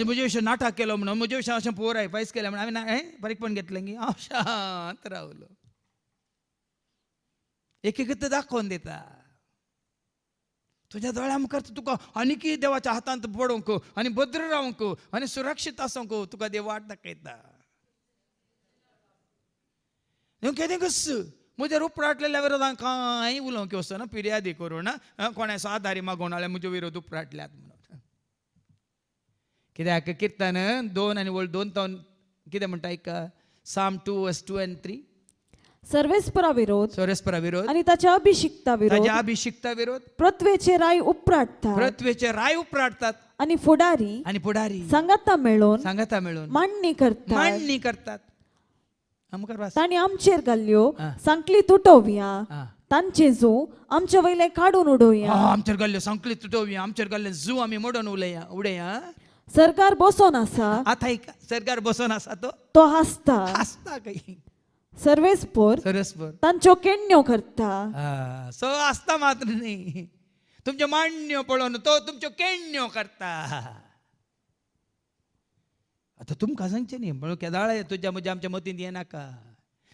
आणि म्हजे विषय नाटक केलं म्हणून म्हजे विषय अशें पोर आहे पायस केलें म्हणून आम्ही बारीक पण घेतलें की हांव शांत रावलो. एक एक दाखोवन दिता तुझ्या दोळ्या मुखार तुका आनीक देवाच्या हातांत पडोवंक आनी भद्र रावंक आनी सुरक्षीत आसूंक तुका देव वाट दाखयता. केदें कस म्हजे उपराटलेल्या विरोधात कांय उलोवंक वचना फिर्यादी करून कोणाचो आदारी मागून हांवें म्हजे विरोध उपराटल्यात म्हणून. कित्याक किर्तन 2 आनी 2 कितें म्हणटा ऐका साम 2:2-3 सर्वेस्परा विरोध विरोध आणि त्याच्या अभिषिक्ता विरोध प्रत्वेचे राय उपराटतात आणि फुडारी सांगता मिळून मांडणी करतात. ताणी आमचेर घाल्ल्यो सांकली तुटोवया तांचे जो आमच्या वयले काढून उडोवया. आमचेर घाल्ल्यो सांकली तुटोवया आमचेर घाल्ले जू आमी मोडून उडया. सरकार बसोन आसा आता सरकार बसोन आसा तो हासता काही सर्वेस्पोर तांच्यो केण्यो करता. सो आसता मात्र न्ही तुमच्यो मांडण्यो पळोवन तो तुमच्यो केण्यो करता. आता तुमकां सांगचें न्ही म्हणून केदाळ तुज्या म्हज्या आमच्या मतींत येनाका.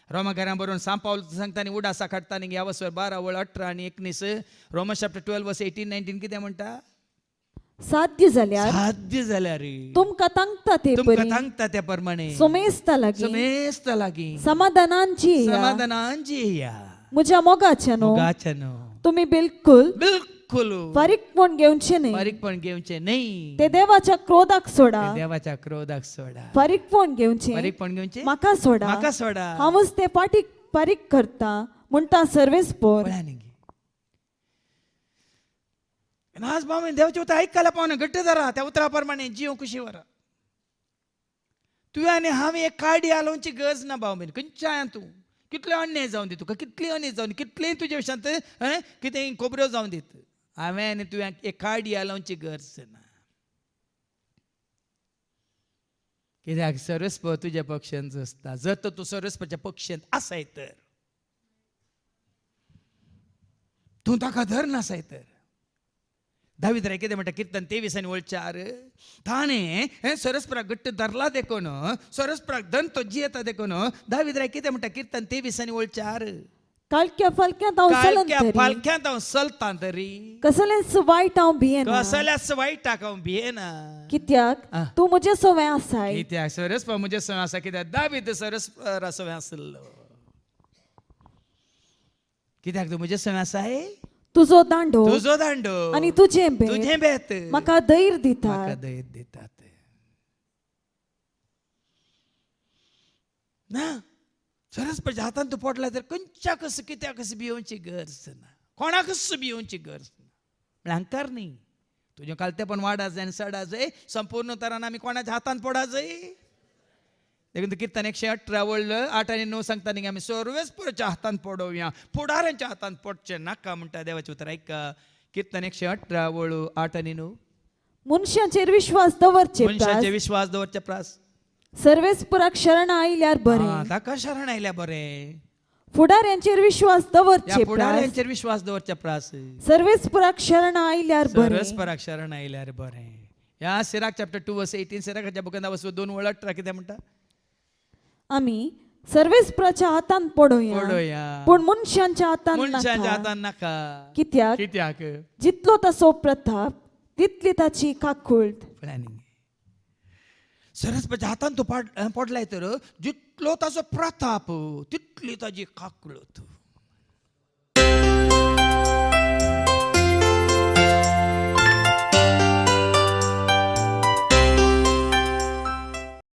रोमाकारां बरोवन सांग पावल सांगता न्ही उडासा काडटा न्ही ह्या वर्सार 12:18 आणि 19 रोमन्स चॅप्टर 12:18-19 कितें म्हणटा साध्य जाल्यार तुमकां तांगता ते प्रमाणे सोमेस्ता लागी समाधानांची म्हज्या मोगाच्यानो तुम्ही बिलकुल फारीकपण घेवचे न्ही. ते देवाच्या क्रोधाक सोडा फारीकपण घेवचे म्हाका सोडा हांवूच ते फारीक करता म्हणटा सर्वेस्पोर. आज बाबा देवाचे उतर ऐकायला पाहुणे घट्ट जरा त्या उतरा प्रमाणे जीव खुशी वरा तुवें आनी हांवें एक काडी आलोवची गरज ना भाव बीन खंयच्याय तूं कितले अन्याय जावन दी तुका कितली अन्याय जावन कितलेय तुज्या विशयांत कितें खोबऱ्यो जावन दीत हांवें आनी तुवें एक काडी आलोवची गरज ना. कित्याक सरस्प तुज्या पक्षांत आसता. जर तर तूं सरस्पाच्या पक्षांत आसाय तर तूं ताका धर नासाय तर दावीद राय कितें म्हणटा किर्तन 23:4 ताणें सरस्पराक घट्ट धरला देखून सरस्पराक धन तो जियेता देखून दावीद राय कितें म्हणटा किर्तन 23:4 कालक्या फालक्यांत हांव चलतां तरी कसलेंच वायट हांव भियेना. कित्याक तूं म्हजे सवय आसाय. कित्याक सरस्प म्हजे सवय आसा कित्याक दावीद सरस्परा सवय आसलो. कित्याक तूं म्हजे सवय आसाय तुझो दांडो आणि तुझे बेत म्हाका धैर्य दितात. ना सरस्पच्या हातांत तूं पडला तर खंयच्याकच कित्याकच भियोवची गरज ना कोणाकच भियोवची गरज ना. अहंकार न्ही तुजें कालतेपण वाडा जाय आनी सडा जाय संपूर्ण तरान आमी कोणाच्या हातांत पडा जाय. देखून किर्तन 118 8 आणि 9 सांगता न्ही आमी सर्वेस्पराच्या हातांत पडोवया फुडाऱ्यांच्या हातांत पडचें नाका म्हणटा देवाचें उतर ऐका. किर्तन 118 8 आणि 9 मनशाचेर विश्वास दवरचे प्रास सर्वेस्पराक शरण आयल्यार बरें ताका शरण आयल्यार बरें. फुडाऱ्यांचेर विश्वास दवरचे प्रास सर्वेस्पराक शरण आयल्यार बरें. ह्या सिराक चॅप्टर 2:18 सिराकाच्या बुकांत 2:18 कितें म्हणटा आमी सर्वेस्पराच्या हातांत पडोवया पूण मनशांच्या हातांत नाका. कित्याक जितलो ताचो प्रताप तितली ताची काकूळट. सरस्पच्या हातांत तूं पडलाय तर जितलो ताचो प्रताप तितली ताची काकूळट.